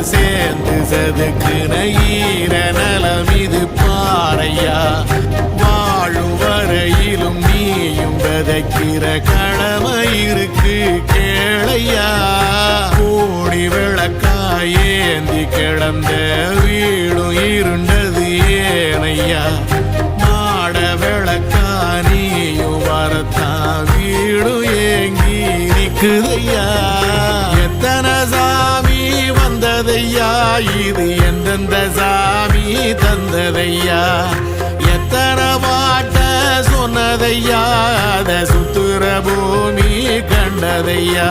சேர்ந்து செதுக்குன ஈர நலம் இது பாறையா வாழும் வரையிலும் நீயும் விதைக்கிற கடமை இருக்கு கேளையா கோடி விளக்காயேந்தி கிடந்த வீடும் இருண்டது ஏனையா மாட விளக்கா நீயும் வரத்தான் வீடும் ஏங்கி நிக்குதையா எத்தனை சாமி வந்ததையா இது எந்தெந்த சாமி தந்ததையா எத்தனை பாட்ட சொன்னதையா அத சுத்துற பூமி கண்டதையா